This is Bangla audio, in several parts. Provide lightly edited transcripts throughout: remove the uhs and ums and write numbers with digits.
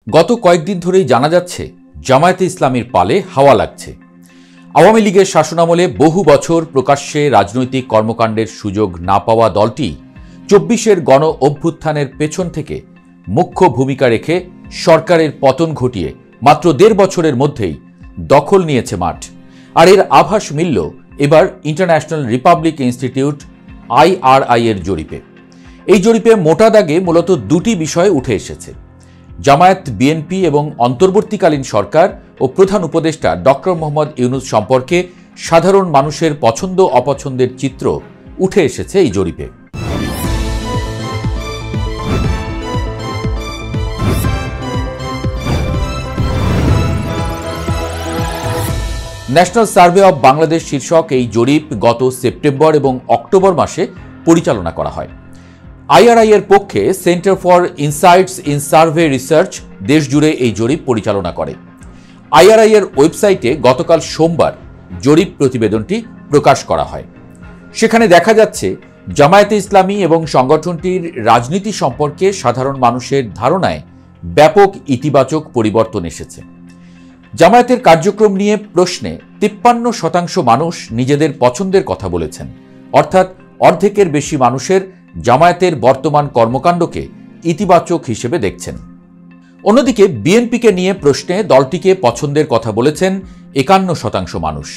গত কয়েকদিন ধরেই জানা যাচ্ছে জামায়াতে ইসলামীর পালে হাওয়া লাগছে। আওয়ামী লীগের শাসনামলে বহু বছর প্রকাশ্যে রাজনৈতিক কর্মকাণ্ডের সুযোগ না পাওয়া দলটি ২৪-এর গণ অভ্যুত্থানের পেছন থেকে মুখ্য ভূমিকা রেখে সরকারের পতন ঘটিয়ে মাত্র ১.৫ বছরের মধ্যেই দখল নিয়েছে মাঠ। আর এর আভাস মিলল এবার ইন্টারন্যাশনাল রিপাবলিক ইনস্টিটিউট IRI এর জরিপে। এই জরিপে মোটা দাগে মূলত দুটি বিষয় উঠে এসেছে। জামায়াত, বিএনপি এবং অন্তর্বর্তীকালীন সরকার ও প্রধান উপদেষ্টা ডক্টর মোহাম্মদ ইউনূস সম্পর্কে সাধারণ মানুষের পছন্দ অপছন্দের চিত্র উঠে এসেছে এই জরিপে। ন্যাশনাল সার্ভে অব বাংলাদেশ শীর্ষক এই জরিপ গত সেপ্টেম্বর এবং অক্টোবর মাসে পরিচালনা করা হয়। IRI এর পক্ষে centre for insights in survey research দেশজুড়ে এই জরিপ পরিচালনা করে। IRI এর ওয়েবসাইটে গতকাল সোমবার জরিপ প্রতিবেদনটি প্রকাশ করা হয়। সেখানে দেখা যাচ্ছে জামায়াতে ইসলামী এবং সংগঠনটির রাজনীতি সম্পর্কে সাধারণ মানুষের ধারণায় ব্যাপক ইতিবাচক পরিবর্তন এসেছে। জামায়াতের কার্যক্রম নিয়ে প্রশ্নে ৫৩% মানুষ নিজেদের পছন্দের কথা বলেছেন, অর্থাৎ অর্ধেকের বেশি মানুষের জামায়াতের বর্তমান কর্মকাণ্ডকে ইতিবাচক হিসেবে দেখছেন। অন্যদিকে বিএনপিকে নিয়ে প্রশ্নে দলটিকে পছন্দের কথা বলেছেন ৫১% মানুষ।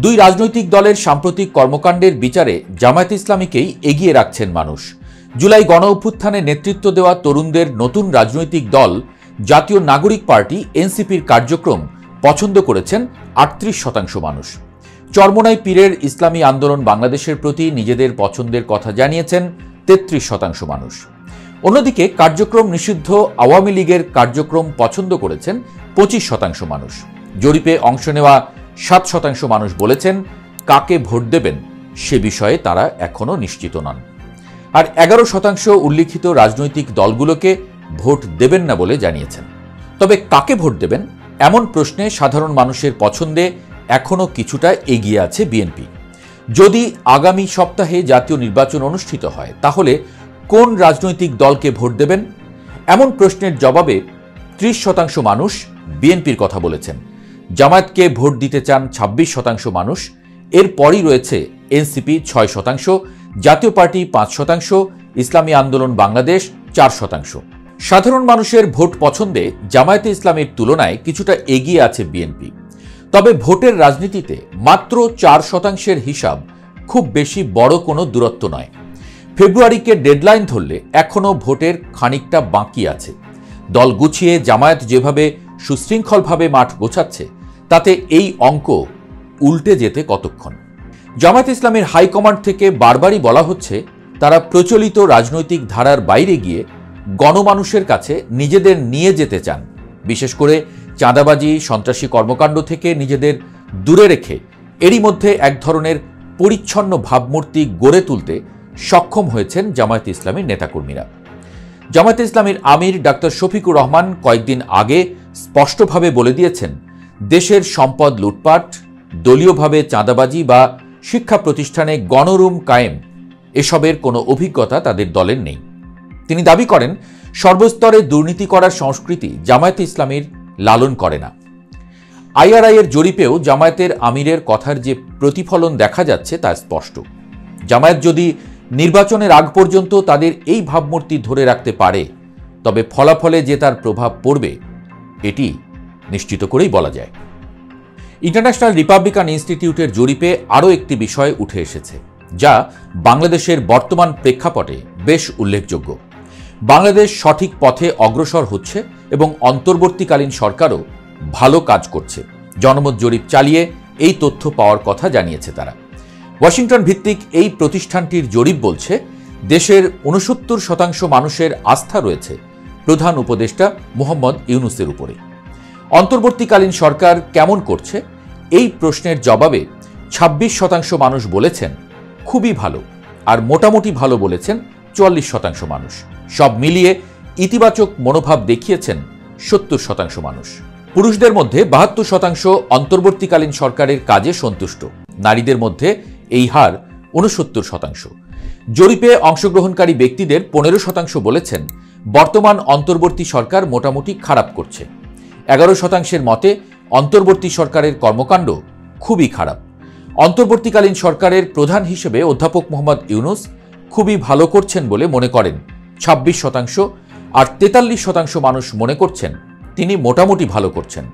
দুই রাজনৈতিক দলের সাম্প্রতিক কর্মকাণ্ডের বিচারে জামায়াতে ইসলামীকেই এগিয়ে রাখছেন মানুষ। জুলাই গণ অভ্যুত্থানে নেতৃত্ব দেওয়া তরুণদের নতুন রাজনৈতিক দল জাতীয় নাগরিক পার্টি এনসিপির কার্যক্রম পছন্দ করেছেন ৩৮% মানুষ। চরমোনাই পীরের ইসলামী আন্দোলন বাংলাদেশের প্রতি নিজেদের পছন্দের কথা জানিয়েছেন ৩৩% মানুষ। অন্যদিকে কার্যক্রম নিষিদ্ধ আওয়ামী লীগের কার্যক্রম পছন্দ করেছেন ২৫% মানুষ। জরিপে অংশ নেওয়া ৭% মানুষ বলেছেন কাকে ভোট দেবেন সে বিষয়ে তারা এখনও নিশ্চিত নন। আর ১১% উল্লিখিত রাজনৈতিক দলগুলোকে ভোট দেবেন না বলে জানিয়েছেন। তবে কাকে ভোট দেবেন এমন প্রশ্নে সাধারণ মানুষের পছন্দে এখনও কিছুটা এগিয়ে আছে বিএনপি। যদি আগামী সপ্তাহে জাতীয় নির্বাচন অনুষ্ঠিত হয় তাহলে কোন রাজনৈতিক দলকে ভোট দেবেন এমন প্রশ্নের জবাবে ৩০% মানুষ বিএনপির কথা বলেছেন। জামায়াতকে ভোট দিতে চান ২৬% মানুষ। এরপরই রয়েছে এনসিপি ৬%, জাতীয় পার্টি ৫%, ইসলামী আন্দোলন বাংলাদেশ 4%। সাধারণ মানুষের ভোট পছন্দে জামায়াতে ইসলামীর তুলনায় কিছুটা এগিয়ে আছে বিএনপি। তবে ভোটের রাজনীতিতে মাত্র 4%-এর হিসাব খুব বেশি বড় কোনো দূরত্ব নয়। ফেব্রুয়ারিকে ডেডলাইন ধরলে এখনও ভোটের খানিকটা বাকি আছে। দল গুছিয়ে জামায়াত যেভাবে সুশৃঙ্খলভাবে মাঠ গোছাচ্ছে তাতে এই অঙ্ক উল্টে যেতে কতক্ষণ। জামায়াত ইসলামের হাইকমান্ড থেকে বারবারই বলা হচ্ছে তারা প্রচলিত রাজনৈতিক ধারার বাইরে গিয়ে গণমানুষের কাছে নিজেদের নিয়ে যেতে চান। বিশেষ করে চাঁদাবাজি, সন্ত্রাসী কর্মকাণ্ড থেকে নিজেদের দূরে রেখে এরই মধ্যে এক ধরনের পরিচ্ছন্ন ভাবমূর্তি গড়ে তুলতে সক্ষম হয়েছেন জামায়াতে ইসলামীর নেতাকর্মীরা। জামায়াতে ইসলামীর আমির ডাক্তার শফিকুর রহমান কয়েকদিন আগে স্পষ্টভাবে বলে দিয়েছেন দেশের সম্পদ লুটপাট, দলীয়ভাবে চাঁদাবাজি বা শিক্ষা প্রতিষ্ঠানে গণরুম কায়েম এসবের কোনো অভিজ্ঞতা তাদের দলের নেই। তিনি দাবি করেন সর্বস্তরে দুর্নীতি করার সংস্কৃতি জামায়াতে ইসলামীর লালন করে না। IRI এর জরিপেও জামায়াতের আমিরের কথার যে প্রতিফলন দেখা যাচ্ছে তা স্পষ্ট। জামায়াত যদি নির্বাচনের আগ পর্যন্ত তাদের এই ভাবমূর্তি ধরে রাখতে পারে তবে ফলাফলে যে তার প্রভাব পড়বে এটি নিশ্চিত করেই বলা যায়। ইন্টারন্যাশনাল রিপাবলিকান ইনস্টিটিউটের জরিপে আরও একটি বিষয় উঠে এসেছে যা বাংলাদেশের বর্তমান প্রেক্ষাপটে বেশ উল্লেখযোগ্য। বাংলাদেশ সঠিক পথে অগ্রসর হচ্ছে এবং অন্তর্বর্তীকালীন সরকারও ভালো কাজ করছে। জনমত জরিপ চালিয়ে এই তথ্য পাওয়ার কথা জানিয়েছে তারা। ওয়াশিংটন ভিত্তিক এই প্রতিষ্ঠানটির জরিপ বলছে দেশের ৬৯% মানুষের আস্থা রয়েছে প্রধান উপদেষ্টা মোহাম্মদ ইউনূসের উপরে। অন্তর্বর্তীকালীন সরকার কেমন করছে এই প্রশ্নের জবাবে ২৬% মানুষ বলেছেন খুবই ভালো, আর মোটামুটি ভালো বলেছেন ৪৪% মানুষ। সব মিলিয়ে ইতিবাচক মনোভাব দেখিয়েছেন ৭০% মানুষ। পুরুষদের মধ্যে ৭২% অন্তর্বর্তীকালীন সরকারের কাজে সন্তুষ্ট। নারীদের মধ্যে এই হার ৬৯%। জরিপে অংশগ্রহণকারী ব্যক্তিদের ১৫% বলেছেন বর্তমান অন্তর্বর্তী সরকার মোটামুটি খারাপ করছে। 11% মতে অন্তর্বর্তী সরকারের কর্মকাণ্ড খুবই খারাপ। অন্তর্বর্তীকালীন সরকারের প্রধান হিসেবে অধ্যাপক মোহাম্মদ ইউনূস খুবই ভালো করছেন বলে মনে করেন 26%, আর 43% মানুষ মনে করছেন তিনি মোটামুটি ভালো করছেন।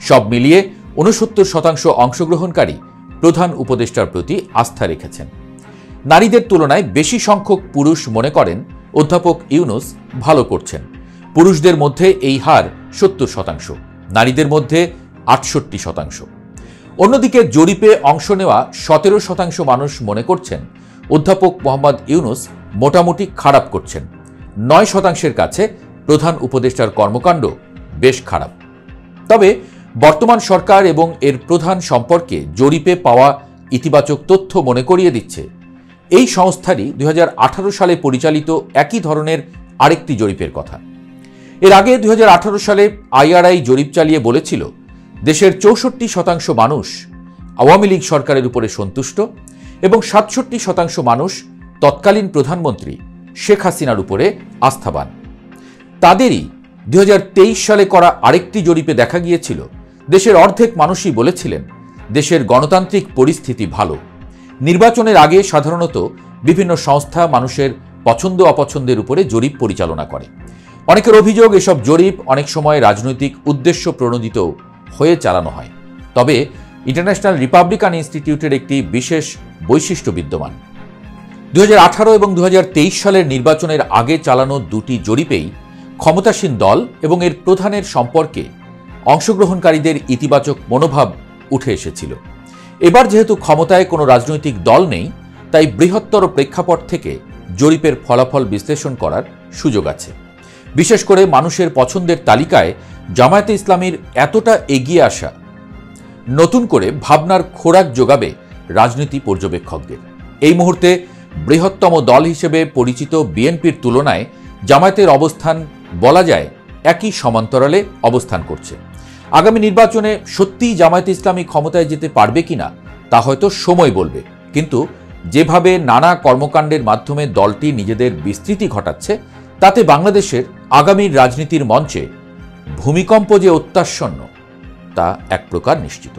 সব মিলিয়ে 69% অংশগ্রহণকারী প্রধান উপদেষ্টার প্রতি আস্থা রেখেছেন। নারীদের তুলনায় বেশি সংখ্যক পুরুষ মনে করেন অধ্যাপক ইউনূস ভালো করছেন। পুরুষদের মধ্যে এই হার 70%, নারীদের মধ্যে 68%। অন্যদিকে জরিপে অংশ নেওয়া 17% মানুষ মনে করছেন অধ্যাপক মোহাম্মদ ইউনূস মোটামুটি খারাপ করছেন। 9%-এর কাছে প্রধান উপদেষ্টার কর্মকাণ্ড বেশ খারাপ। তবে বর্তমান সরকার এবং এর প্রধান সম্পর্কে জরিপে পাওয়া ইতিবাচক তথ্য মনে করিয়ে দিচ্ছে এই সংস্থারই 2018 সালে পরিচালিত একই ধরনের আরেকটি জরিপের কথা। এর আগে 2018 সালে আইআরআই জরিপ চালিয়ে বলেছিল দেশের 64% মানুষ আওয়ামী লীগ সরকারের উপরে সন্তুষ্ট এবং 67% মানুষ তৎকালীন প্রধানমন্ত্রী শেখ হাসিনার উপরে আস্থাবান। তাদেরই 2023 সালে করা আরেকটি জরিপে দেখা গিয়েছিল দেশের অর্ধেক মানুষই বলেছিলেন দেশের গণতান্ত্রিক পরিস্থিতি ভালো। নির্বাচনের আগে সাধারণত বিভিন্ন সংস্থা মানুষের পছন্দ অপছন্দের উপরে জরিপ পরিচালনা করে। অনেকের অভিযোগ এসব জরিপ অনেক সময় রাজনৈতিক উদ্দেশ্য প্রণোদিত হয়ে চালানো হয়। তবে ইন্টারন্যাশনাল রিপাবলিকান ইনস্টিটিউটের একটি বিশেষ বৈশিষ্ট্য বিদ্যমান। 2018 এবং 2023 সালের নির্বাচনের আগে চালানো দুটি জরিপেই ক্ষমতাসীন দল এবং এর প্রধানের সম্পর্কে অংশগ্রহণকারীদের ইতিবাচক মনোভাব উঠে এসেছিল। এবার যেহেতু ক্ষমতায় কোনো রাজনৈতিক দল নেই, তাই বৃহত্তর প্রেক্ষাপট থেকে জরিপের ফলাফল বিশ্লেষণ করার সুযোগ আছে। বিশেষ করে মানুষের পছন্দের তালিকায় জামায়াতে ইসলামীর এতটা এগিয়ে আসা নতুন করে ভাবনার খোরাক যোগাবে রাজনীতি পর্যবেক্ষকদের। এই মুহূর্তে বৃহত্তম দল হিসেবে পরিচিত বিএনপির তুলনায় জামায়াতের অবস্থান বলা যায় একই সমান্তরালে অবস্থান করছে। আগামী নির্বাচনে সত্যিই জামায়াতে ইসলামী ক্ষমতায় যেতে পারবে কিনা তা হয়তো সময় বলবে, কিন্তু যেভাবে নানা কর্মকাণ্ডের মাধ্যমে দলটি নিজেদের বিস্তৃতি ঘটাচ্ছে তাতে বাংলাদেশের আগামীর রাজনীতির মঞ্চে ভূমিকম্প যে অত্যাসন্ন তা এক প্রকার নিশ্চিত।